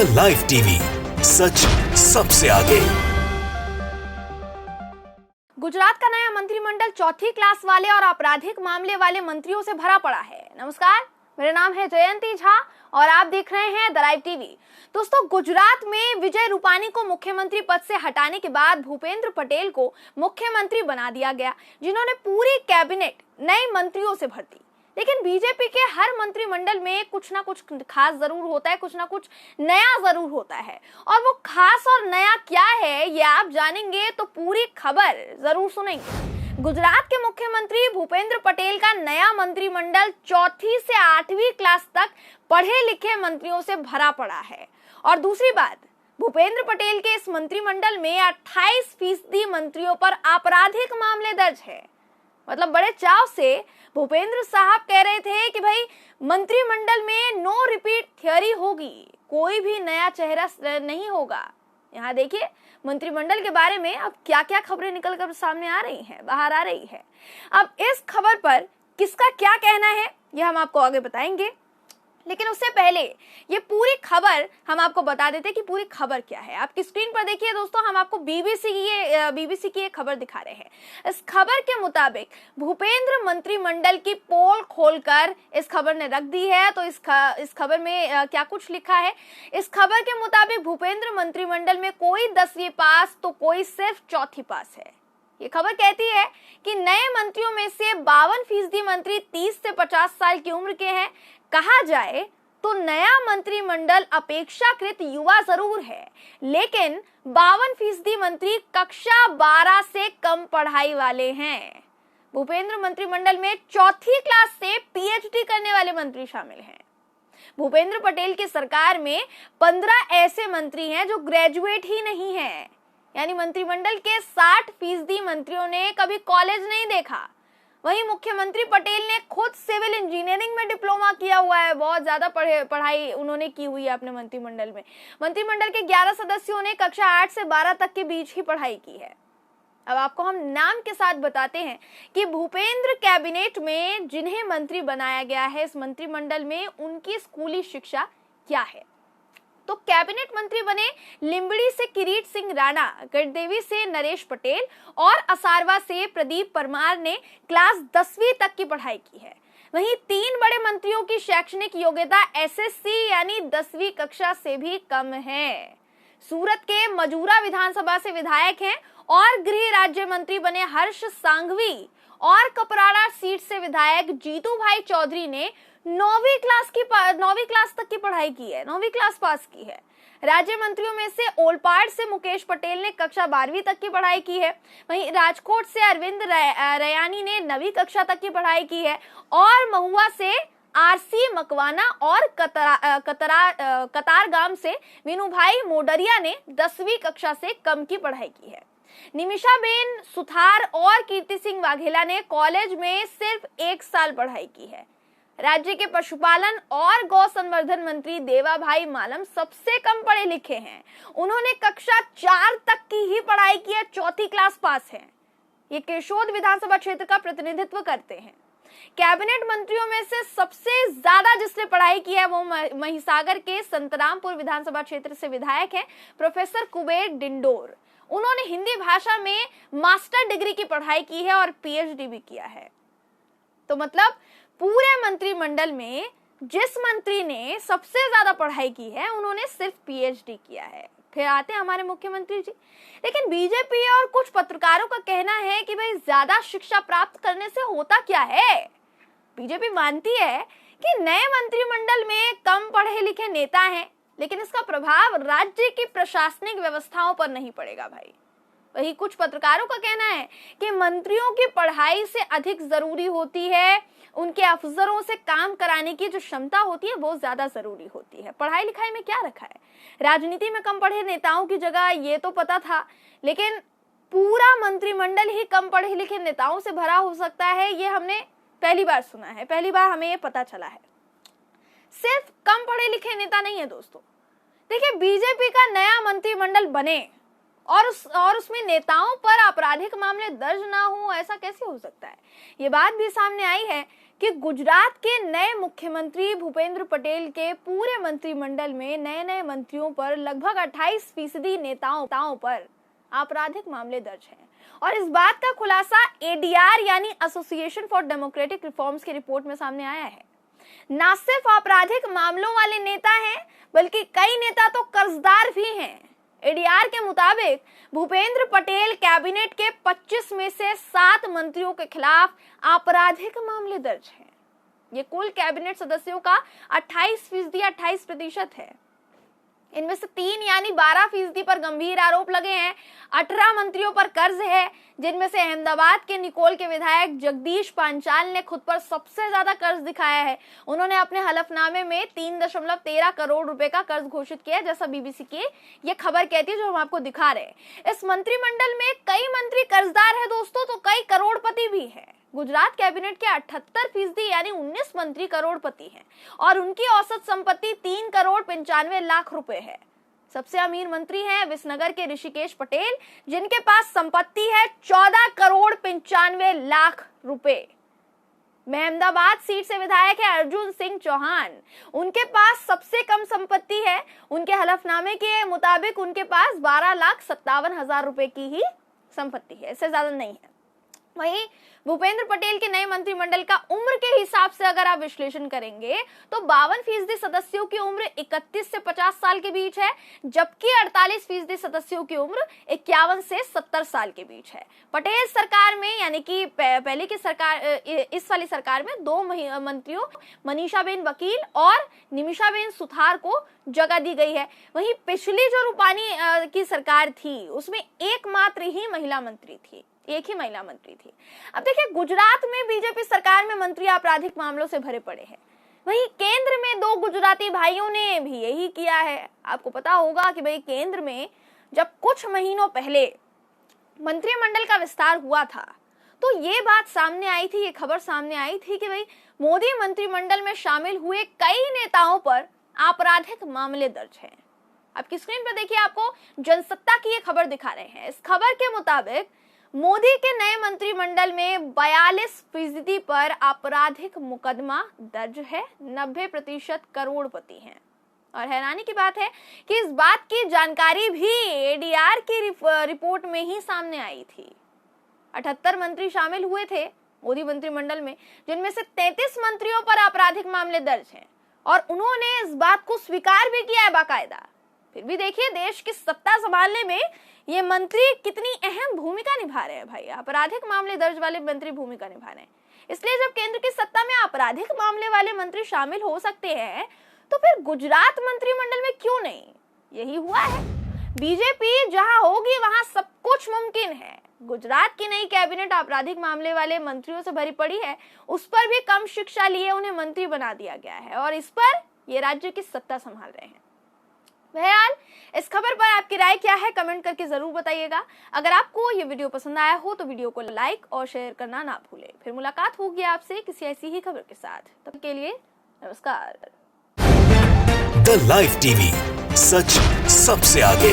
The live TV, सच सबसे आगे। गुजरात का नया मंत्रिमंडल चौथी क्लास वाले और आपराधिक मामले वाले मंत्रियों से भरा पड़ा है। नमस्कार, मेरा नाम है जयंती झा और आप देख रहे हैं द लाइव टीवी। दोस्तों, गुजरात में विजय रूपानी को मुख्यमंत्री पद से हटाने के बाद भूपेंद्र पटेल को मुख्यमंत्री बना दिया गया, जिन्होंने पूरी कैबिनेट नए मंत्रियों से भर दी। लेकिन बीजेपी के हर मंत्रिमंडल में कुछ ना कुछ खास जरूर होता है, कुछ ना कुछ नया जरूर होता है, और वो खास और नया क्या है ये आप जानेंगे तो पूरी खबर जरूर सुनेंगे। गुजरात के मुख्यमंत्री भूपेंद्र पटेल का नया मंत्रिमंडल चौथी से 8वीं क्लास तक पढ़े लिखे मंत्रियों से भरा पड़ा है। और दूसरी बात, भूपेंद्र पटेल के इस मंत्रिमंडल में 28% मंत्रियों पर आपराधिक मामले दर्ज है। मतलब बड़े चाव से भूपेंद्र साहब कह रहे थे कि भाई मंत्रिमंडल में नो रिपीट थियरी होगी, कोई भी नया चेहरा नहीं होगा। यहाँ देखिए मंत्रिमंडल के बारे में अब क्या क्या खबरें निकल कर सामने आ रही हैं, बाहर आ रही है। अब इस खबर पर किसका क्या कहना है यह हम आपको आगे बताएंगे, लेकिन उससे पहले ये पूरी खबर हम आपको बता देते हैं कि पूरी खबर क्या है। आपकी स्क्रीन पर देखिए दोस्तों, हम आपको बीबीसी की एक खबर दिखा रहे हैं। इस खबर के मुताबिक भूपेंद्र मंत्रिमंडल की पोल खोलकर इस खबर ने रख दी है। तो इस खबर में क्या कुछ लिखा है। इस खबर के मुताबिक भूपेंद्र मंत्रिमंडल में कोई 10वीं पास तो कोई सिर्फ चौथी पास है। ये खबर कहती है कि नए मंत्रियों में से 52% मंत्री 30 से 50 साल की उम्र के हैं। कहा जाए तो नया मंत्रिमंडल अपेक्षाकृत युवा जरूर है, लेकिन 52% मंत्री कक्षा 12 से कम पढ़ाई वाले हैं। भूपेंद्र मंत्रिमंडल में चौथी क्लास से पीएचडी करने वाले मंत्री शामिल हैं। भूपेंद्र पटेल की सरकार में 15 ऐसे मंत्री हैं जो ग्रेजुएट ही नहीं हैं। यानी मंत्रिमंडल के 60% मंत्रियों ने कभी कॉलेज नहीं देखा। वहीं मुख्यमंत्री पटेल ने खुद सिविल इंजीनियरिंग में डिप्लोमा किया हुआ है। बहुत ज्यादा पढ़ाई उन्होंने की हुई है अपने मंत्रिमंडल में। मंत्रिमंडल के 11 सदस्यों ने कक्षा 8 से 12 तक के बीच ही पढ़ाई की है। अब आपको हम नाम के साथ बताते हैं कि भूपेंद्र कैबिनेट में जिन्हें मंत्री बनाया गया है, इस मंत्रिमंडल में उनकी स्कूली शिक्षा क्या है। तो कैबिनेट मंत्री बने लिंबड़ी से किरीट सिंह राणा, गढ़देवी से नरेश पटेल और असारवा से प्रदीप परमार ने क्लास 10वीं तक की पढ़ाई की है। वहीं 3 बड़े मंत्रियों की शैक्षणिक योग्यता एसएससी यानी 10वीं कक्षा से भी कम है। सूरत के मजूरा विधानसभा से विधायक हैं और गृह राज्य मंत्री बने हर्ष सांघवी और कपराड़ा सीट से विधायक जीतू भाई चौधरी ने 9वीं क्लास तक की पढ़ाई की है, 9वीं क्लास पास की है। राज्य मंत्रियों में से ओलपाड़ से मुकेश पटेल ने कक्षा 12वीं तक की पढ़ाई की है। वहीं राजकोट से अरविंद रयानी ने 9वीं कक्षा तक की पढ़ाई की है और महुआ से आरसी मकवाना और कतारगाम से विनुभाई मोडरिया ने 10वीं कक्षा से कम की पढ़ाई की है। निमिषाबेन सुथार और कीर्ति सिंह वाघेला ने कॉलेज में सिर्फ 1 साल पढ़ाई की है। राज्य के पशुपालन और गौ संवर्धन मंत्री देवा भाई मालम सबसे कम पढ़े लिखे हैं। उन्होंने कक्षा 4 तक की ही पढ़ाई की है, चौथी क्लास पास है। ये केशोद विधानसभा क्षेत्र का प्रतिनिधित्व करते हैं। कैबिनेट मंत्रियों में से सबसे ज्यादा जिसने पढ़ाई की है वो महिसागर के संतरामपुर विधानसभा क्षेत्र से विधायक हैं प्रोफेसर कुबेर डिंडोर। उन्होंने हिंदी भाषा में मास्टर डिग्री की पढ़ाई की है और पीएचडी भी किया है। तो मतलब पूरे मंत्रिमंडल में जिस मंत्री ने सबसे ज्यादा पढ़ाई की है उन्होंने सिर्फ पीएचडी किया है। फिर आते हैं हमारे मुख्यमंत्री जी। लेकिन बीजेपी और कुछ पत्रकारों का कहना है कि भाई ज्यादा शिक्षा प्राप्त करने से होता क्या है। बीजेपी मानती है कि नए मंत्रिमंडल में कम पढ़े लिखे नेता हैं, लेकिन इसका प्रभाव राज्य की प्रशासनिक व्यवस्थाओं पर नहीं पड़ेगा भाई। वही कुछ पत्रकारों का कहना है कि मंत्रियों की पढ़ाई से अधिक जरूरी होती है, उनके अफसरों से काम कराने की जो क्षमता होती है वो ज्यादा जरूरी होती है। पढ़ाई लिखाई में क्या रखा है। राजनीति में कम पढ़े नेताओं की जगह ये तो पता था, लेकिन पूरा मंत्रिमंडल ही कम पढ़े लिखे नेताओं से भरा हो सकता है, ये हमने पहली बार सुना है, पहली बार हमें ये पता चला है। सिर्फ कम पढ़े लिखे नेता नहीं है दोस्तों। देखिए, बीजेपी का नया मंत्रिमंडल बने और उसमें नेताओं पर आपराधिक मामले दर्ज ना हो, ऐसा कैसे हो सकता है। ये बात भी सामने आई है कि गुजरात के नए मुख्यमंत्री भूपेंद्र पटेल के पूरे मंत्रिमंडल में नए नए मंत्रियों पर लगभग 28% नेताओं पर आपराधिक मामले दर्ज हैं। और इस बात का खुलासा एडीआर यानी एसोसिएशन फॉर डेमोक्रेटिक रिफॉर्म्स की रिपोर्ट में सामने आया है। न सिर्फ आपराधिक मामलों वाले नेता हैं, बल्कि कई नेता तो कर्जदार भी हैं। एडीआर के मुताबिक भूपेंद्र पटेल कैबिनेट के 25 में से 7 मंत्रियों के खिलाफ आपराधिक मामले दर्ज हैं। ये कुल कैबिनेट सदस्यों का 28% है। इनमें से 3 यानी 12% पर गंभीर आरोप लगे हैं। 18 मंत्रियों पर कर्ज है, जिनमें से अहमदाबाद के निकोल के विधायक जगदीश पांचाल ने खुद पर सबसे ज्यादा कर्ज दिखाया है। उन्होंने अपने हलफनामे में 3.13 करोड़ रुपए का कर्ज घोषित किया, जैसा बीबीसी की ये खबर कहती है, जो हम आपको दिखा रहे हैं। इस मंत्रिमंडल में कई मंत्री कर्जदार है दोस्तों, तो कई करोड़पति भी है। गुजरात कैबिनेट के 78% यानी 19 मंत्री करोड़पति हैं और उनकी औसत संपत्ति 3 करोड़ 95 लाख रुपए है। सबसे अमीर मंत्री हैं विसनगर के ऋषिकेश पटेल, जिनके पास संपत्ति है 14 करोड़ 95 लाख रुपए। अहमदाबाद सीट से विधायक है अर्जुन सिंह चौहान, उनके पास सबसे कम संपत्ति है। उनके हलफनामे के मुताबिक उनके पास 12,57,000 रुपए की ही संपत्ति है, इससे ज्यादा नहीं है। वहीं भूपेंद्र पटेल के नए मंत्रिमंडल का उम्र के हिसाब से अगर आप विश्लेषण करेंगे तो 52% सदस्यों की उम्र 31 से 50 साल के बीच है, जबकि 48% सदस्यों की उम्र 51 से 70 साल के बीच है। पटेल सरकार में यानी कि पहले की सरकार, इस वाली सरकार में 2 मंत्रियों मनीषाबेन वकील और निमिषाबेन सुथार को जगह दी गई है। वहीं पिछली जो रूपानी की सरकार थी उसमें एकमात्र ही महिला मंत्री थी, एक ही महिला मंत्री थी। अब देखिए, गुजरात में बीजेपी सरकार में मंत्री आपराधिक मामलों से भरे पड़े हैं। वहीं केंद्र में 2 गुजराती भाइयों ने भी यही किया है। आपको पता होगा कि भाई केंद्र में जब कुछ महीनों पहले मंत्रिमंडल का विस्तार हुआ था तो ये बात सामने आई थी, ये खबर सामने आई थी कि भाई मोदी मंत्रिमंडल में शामिल हुए कई नेताओं पर आपराधिक मामले दर्ज हैं। आपकी स्क्रीन पर देखिए, आपको जनसत्ता की ये खबर दिखा रहे हैं। इस खबर के मुताबिक मोदी के नए मंत्रिमंडल में 42% पर आपराधिक मुकदमा दर्ज है, 90% करोड़पति हैं। और हैरानी की बात है कि इस बात की जानकारी भी एडीआर की रिपोर्ट में ही सामने आई थी। 78 मंत्री शामिल हुए थे मोदी मंत्रिमंडल में, जिनमें से 33 मंत्रियों पर आपराधिक मामले दर्ज हैं और उन्होंने इस बात को स्वीकार भी किया है बाकायदा। फिर भी देखिए, देश की सत्ता संभालने में ये मंत्री कितनी अहम भूमिका निभा रहे हैं। भाई, आपराधिक मामले दर्ज वाले मंत्री भूमिका निभा रहे हैं। इसलिए जब केंद्र की सत्ता में आपराधिक मामले वाले मंत्री शामिल हो सकते हैं तो फिर गुजरात मंत्रिमंडल में क्यों नहीं? यही हुआ है। बीजेपी जहां होगी वहां सब कुछ मुमकिन है। गुजरात की नई कैबिनेट आपराधिक मामले वाले मंत्रियों से भरी पड़ी है, उस पर भी कम शिक्षा लिए उन्हें मंत्री बना दिया गया है और इस पर ये राज्य की सत्ता संभाल रहे हैं। बहरहाल, इस खबर पर आपकी राय क्या है, कमेंट करके जरूर बताइएगा। अगर आपको ये वीडियो पसंद आया हो तो वीडियो को लाइक और शेयर करना ना भूलें। फिर मुलाकात होगी आपसे किसी ऐसी ही खबर के साथ। तब के लिए नमस्कार। द लाइव टीवी, सच सबसे आगे।